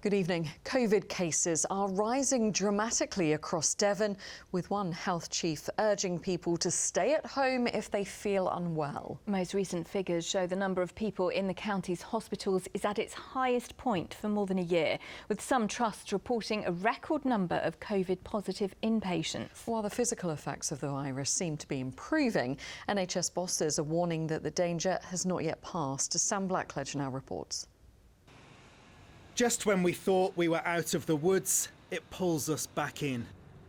Good evening. COVID cases are rising dramatically across Devon, with one health chief urging people to stay at home if they feel unwell. Most recent figures show the number of people in the county's hospitals is at its highest point for more than a year, with some trusts reporting a record number of COVID-positive inpatients. While the physical effects of the virus seem to be improving, NHS bosses are warning that the danger has not yet passed. Sam Blackledge now reports. Just when we thought we were out of the woods, it pulls us back in.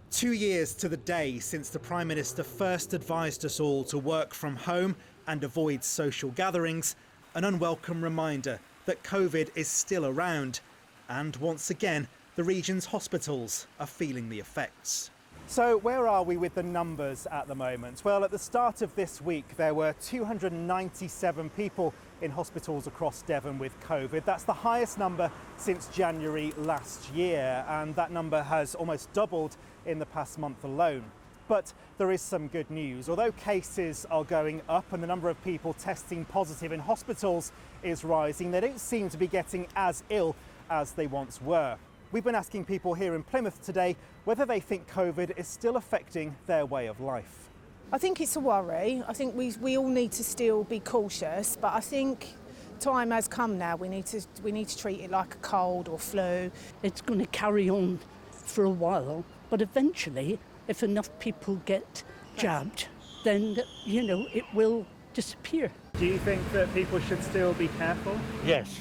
2 years to the day since the Prime Minister first advised us all to work from home and avoid social gatherings, an unwelcome reminder that COVID is still around. And once again, the region's hospitals are feeling the effects. So where are we with the numbers at the moment? Well, at the start of this week, there were 297 people in hospitals across Devon with COVID. That's the highest number since January last year, and that number has almost doubled in the past month alone. But there is some good news. Although cases are going up and the number of people testing positive in hospitals is rising, they don't seem to be getting as ill as they once were. We've been asking people here in Plymouth today whether they think COVID is still affecting their way of life. I think it's a worry. I think we all need to still be cautious, but I think time has come now. We need to treat it like a cold or flu. It's going to carry on for a while, but eventually, if enough people get jabbed, then, it will disappear. Do you think that people should still be careful? Yes,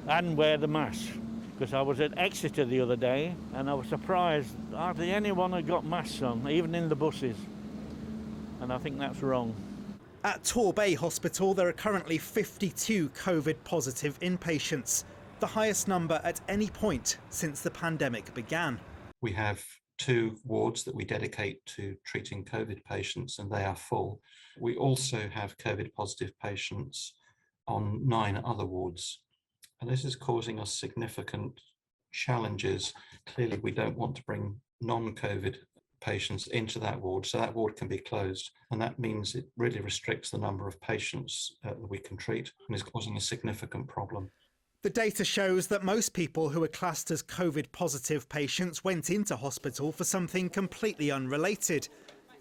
and wear the mask. Because I was at Exeter the other day and I was surprised hardly anyone had got masks on, even in the buses. And I think that's wrong. At Torbay Hospital, there are currently 52 COVID-positive inpatients, the highest number at any point since the pandemic began. We have 2 wards that we dedicate to treating COVID patients, and they are full. We also have COVID-positive patients on 9 other wards. And this is causing us significant challenges. Clearly, we don't want to bring non-COVID patients into that ward, so that ward can be closed. And that means it really restricts the number of patients that we can treat and is causing a significant problem. The data shows that most people who are classed as COVID-positive patients went into hospital for something completely unrelated.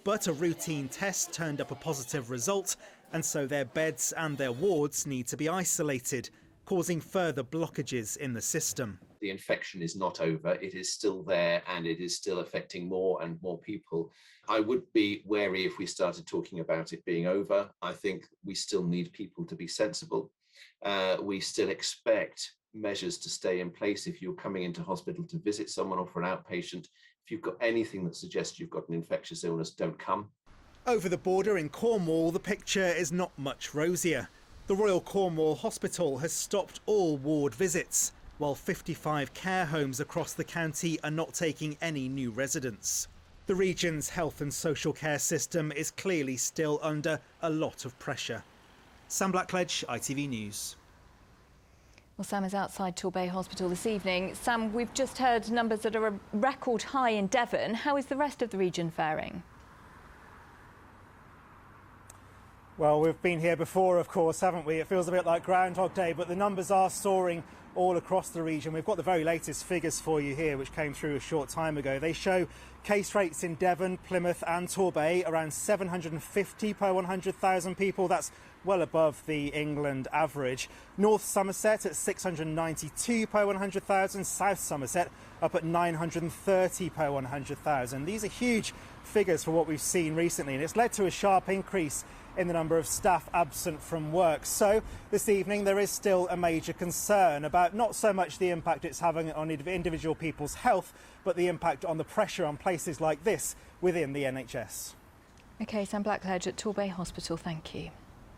But a routine test turned up a positive result, and so their beds and their wards need to be isolated, causing further blockages in the system. The infection is not over, it is still there and it is still affecting more and more people. I would be wary if we started talking about it being over. I think we still need people to be sensible. We still expect measures to stay in place if you're coming into hospital to visit someone or for an outpatient. If you've got anything that suggests you've got an infectious illness, don't come. Over the border in Cornwall, the picture is not much rosier. The Royal Cornwall Hospital has stopped all ward visits, while 55 care homes across the county are not taking any new residents. The region's health and social care system is clearly still under a lot of pressure. Sam Blackledge, ITV News. Well, Sam is outside Torbay Hospital this evening. Sam, we've just heard numbers that are a record high in Devon. How is the rest of the region faring? Well, we've been here before, of course, haven't we? It feels a bit like Groundhog Day, but the numbers are soaring all across the region. We've got the very latest figures for you here, which came through a short time ago. They show case rates in Devon, Plymouth and Torbay around 750 per 100,000 people. That's well above the England average. North Somerset at 692 per 100,000. South Somerset up at 930 per 100,000. These are huge figures for what we've seen recently, and it's led to a sharp increase in the number of staff absent from work. So this evening there is still a major concern about not so much the impact it's having on individual people's health, but the impact on the pressure on places like this within the NHS. OK, Sam Blackledge at Torbay Hospital, thank you.